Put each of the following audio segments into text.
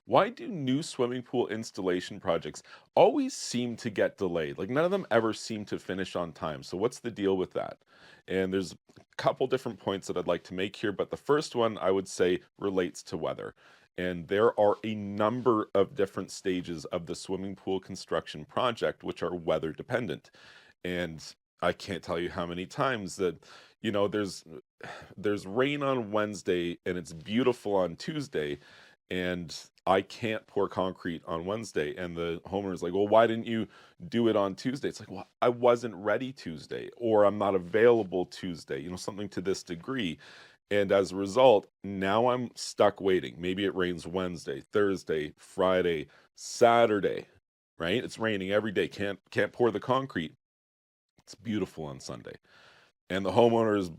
Why do new swimming pool installation projects always seem to get delayed? Like none of them ever seem to finish on time. So what's the deal with that? And there's a couple different points that I'd like to make here, but the first one I would say relates to weather. And there are a number of different stages of the swimming pool construction project which are weather dependent. And I can't tell you how many times that, there's rain on Wednesday and it's beautiful on Tuesday, and I can't pour concrete on Wednesday. And the homeowner is like, well, why didn't you do it on Tuesday? It's like, well, I wasn't ready Tuesday, or I'm not available Tuesday, something to this degree. And as a result, now I'm stuck waiting. Maybe it rains Wednesday, Thursday, Friday, Saturday, right? It's raining every day. Can't pour the concrete. It's beautiful on Sunday. And the homeowner is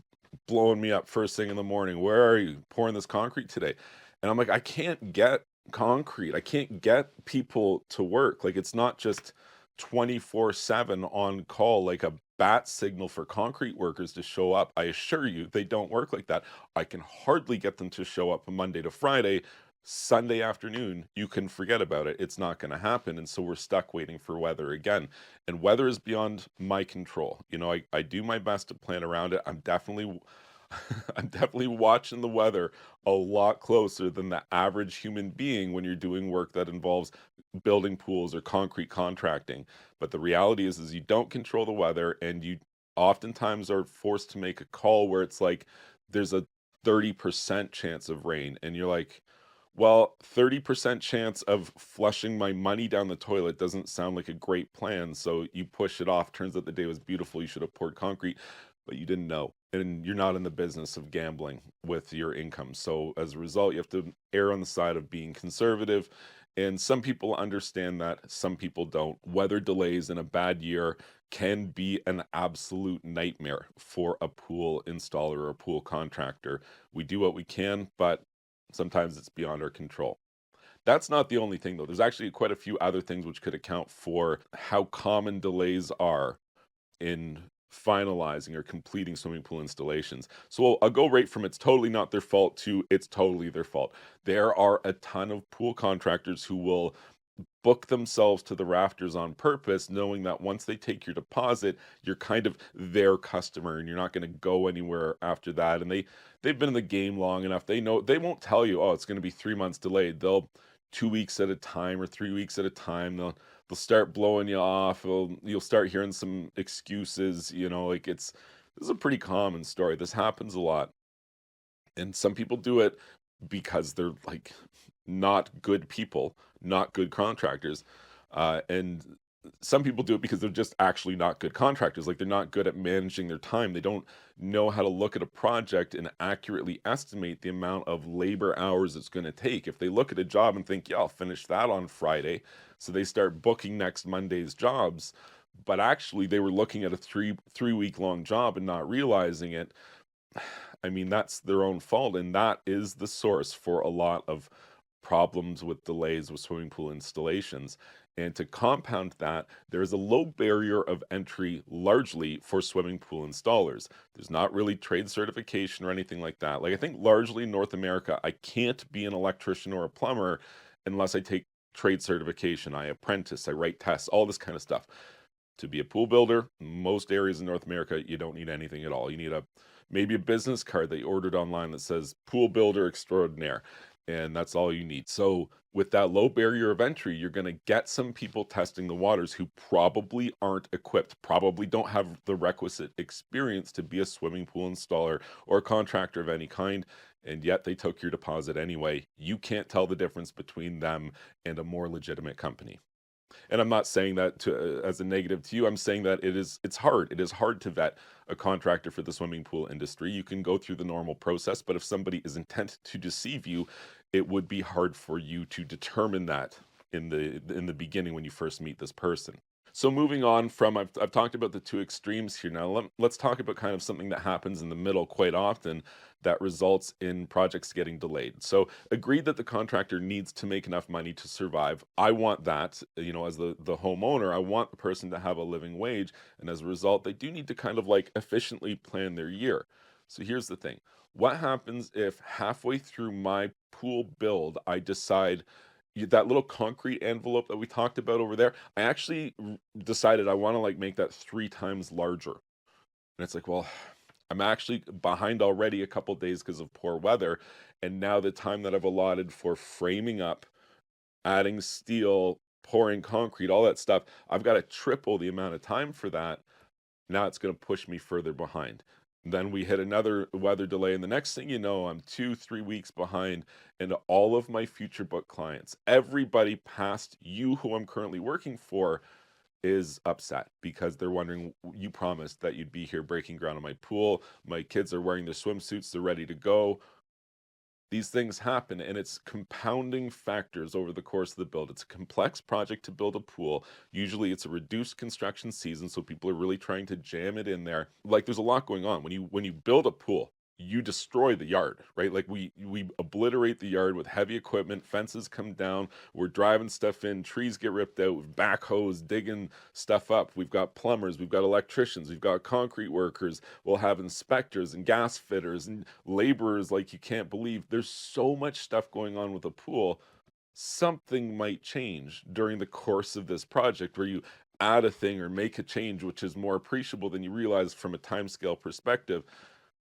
blowing me up first thing in the morning. Where are you pouring this concrete today? And I'm like, I can't get concrete. I can't get people to work. Like it's not just 24/7 on call, like a bat signal for concrete workers to show up. I assure you, they don't work like that. I can hardly get them to show up from Monday to Friday. Sunday afternoon, you can forget about it. It's not going to happen. And so we're stuck waiting for weather again. And weather is beyond my control. I do my best to plan around it. I'm definitely I'm definitely watching the weather a lot closer than the average human being when you're doing work that involves building pools or concrete contracting. But the reality is you don't control the weather, and you oftentimes are forced to make a call where it's like there's a 30% chance of rain, and you're like, well, 30% chance of flushing my money down the toilet doesn't sound like a great plan. So you push it off. Turns out the day was beautiful. You should have poured concrete, but you didn't know. And you're not in the business of gambling with your income. So as a result, you have to err on the side of being conservative. And some people understand that, some people don't. Weather delays in a bad year can be an absolute nightmare for a pool installer or a pool contractor. We do what we can, but sometimes it's beyond our control. That's not the only thing, though. There's actually quite a few other things which could account for how common delays are in finalizing or completing swimming pool installations. So I'll go right from it's totally not their fault to it's totally their fault. There are a ton of pool contractors who will book themselves to the rafters on purpose, knowing that once they take your deposit, you're kind of their customer and you're not going to go anywhere after that. And they've been in the game long enough. They know they won't tell you, oh, it's going to be 3 months delayed. They'll 2 weeks at a time or 3 weeks at a time. They'll start blowing you off. You'll start hearing some excuses. Like this is a pretty common story. This happens a lot, and some people do it because they're like not good people, not good contractors. And some people do it because they're just actually not good contractors. Like they're not good at managing their time. They don't know how to look at a project and accurately estimate the amount of labor hours it's going to take. If they look at a job and think, yeah, I'll finish that on Friday. So they start booking next Monday's jobs. But actually, they were looking at a three week long job and not realizing it. I mean, that's their own fault, and that is the source for a lot of problems with delays with swimming pool installations. And to compound that, there is a low barrier of entry largely for swimming pool installers. There's not really trade certification or anything like that. Like, I think largely in North America, I can't be an electrician or a plumber unless I take trade certification. I apprentice, I write tests, all this kind of stuff. To be a pool builder, most areas in North America, you don't need anything at all. You need a maybe a business card that you ordered online that says pool builder extraordinaire, and that's all you need. So with that low barrier of entry, you're going to get some people testing the waters who probably aren't equipped, probably don't have the requisite experience to be a swimming pool installer or a contractor of any kind, and yet they took your deposit anyway. You can't tell the difference between them and a more legitimate company. And I'm not saying that as a negative to you. I'm saying that it's hard. It is hard to vet a contractor for the swimming pool industry. You can go through the normal process, but if somebody is intent to deceive you, it would be hard for you to determine that in the beginning when you first meet this person. So moving on from I've talked about the two extremes here. Now let's talk about kind of something that happens in the middle quite often that results in projects getting delayed. So agreed that the contractor needs to make enough money to survive. I want that, as the homeowner, I want the person to have a living wage, and as a result, they do need to kind of like efficiently plan their year. So here's the thing. What happens if halfway through my pool build I decide that little concrete envelope that we talked about over there, I actually decided I want to like make that 3 times larger. And it's like, well, I'm actually behind already a couple days because of poor weather. And now the time that I've allotted for framing up, adding steel, pouring concrete, all that stuff, I've got to triple the amount of time for that. Now it's going to push me further behind. Then we hit another weather delay, and the next thing you know, I'm 2, 3 weeks behind. And all of my future book clients, everybody past you who I'm currently working for, is upset because they're wondering, you promised that you'd be here breaking ground on my pool. My kids are wearing their swimsuits, they're ready to go. These things happen, and it's compounding factors over the course of the build. It's a complex project to build a pool. Usually it's a reduced construction season, so people are really trying to jam it in there. Like, there's a lot going on. When you build a pool, you destroy the yard, right? Like, we obliterate the yard with heavy equipment, fences come down, we're driving stuff in, trees get ripped out, with backhoes digging stuff up. We've got plumbers, we've got electricians, we've got concrete workers, we'll have inspectors and gas fitters and laborers like you can't believe. There's so much stuff going on with a pool. Something might change during the course of this project where you add a thing or make a change which is more appreciable than you realize from a timescale perspective.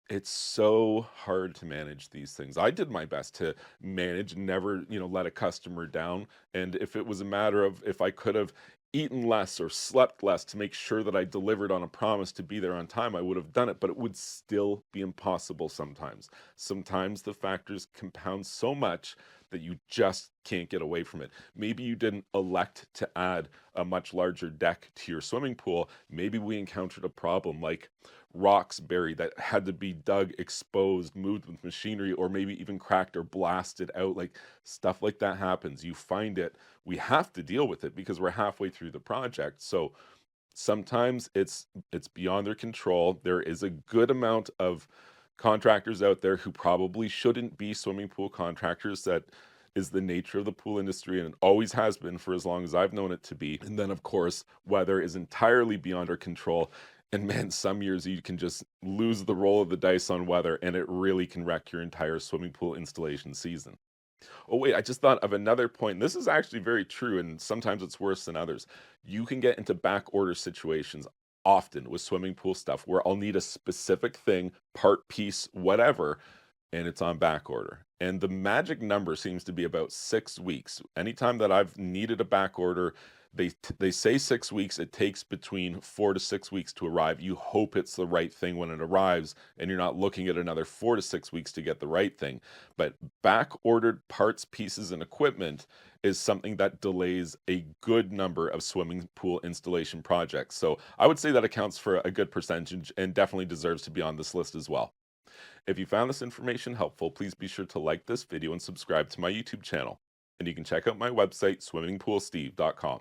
It's so hard to manage these things. I did my best to manage, never, let a customer down. And if it was a matter of if I could have eaten less or slept less to make sure that I delivered on a promise to be there on time, I would have done it, but it would still be impossible sometimes. Sometimes the factors compound so much that you just can't get away from it. Maybe you didn't elect to add a much larger deck to your swimming pool. Maybe we encountered a problem like rocks buried that had to be dug, exposed, moved with machinery, or maybe even cracked or blasted out. Like, stuff like that happens. You find it. We have to deal with it because we're halfway through the project. So sometimes it's beyond their control. There is a good amount of contractors out there who probably shouldn't be swimming pool contractors. That is the nature of the pool industry, and it always has been for as long as I've known it to be. And then, of course, weather is entirely beyond our control. And man, some years you can just lose the roll of the dice on weather, and it really can wreck your entire swimming pool installation season. Oh, wait, I just thought of another point. This is actually very true, and sometimes it's worse than others. You can get into back order situations often with swimming pool stuff where I'll need a specific thing, part, piece, whatever, and it's on back order. And the magic number seems to be about 6 weeks. Anytime that I've needed a back order, they say 6 weeks. It takes between 4 to 6 weeks to arrive. You hope it's the right thing when it arrives, and you're not looking at another 4 to 6 weeks to get the right thing. But back ordered parts, pieces, and equipment is something that delays a good number of swimming pool installation projects. So I would say that accounts for a good percentage and definitely deserves to be on this list as well. If you found this information helpful, please be sure to like this video and subscribe to my YouTube channel. And you can check out my website, swimmingpoolsteve.com.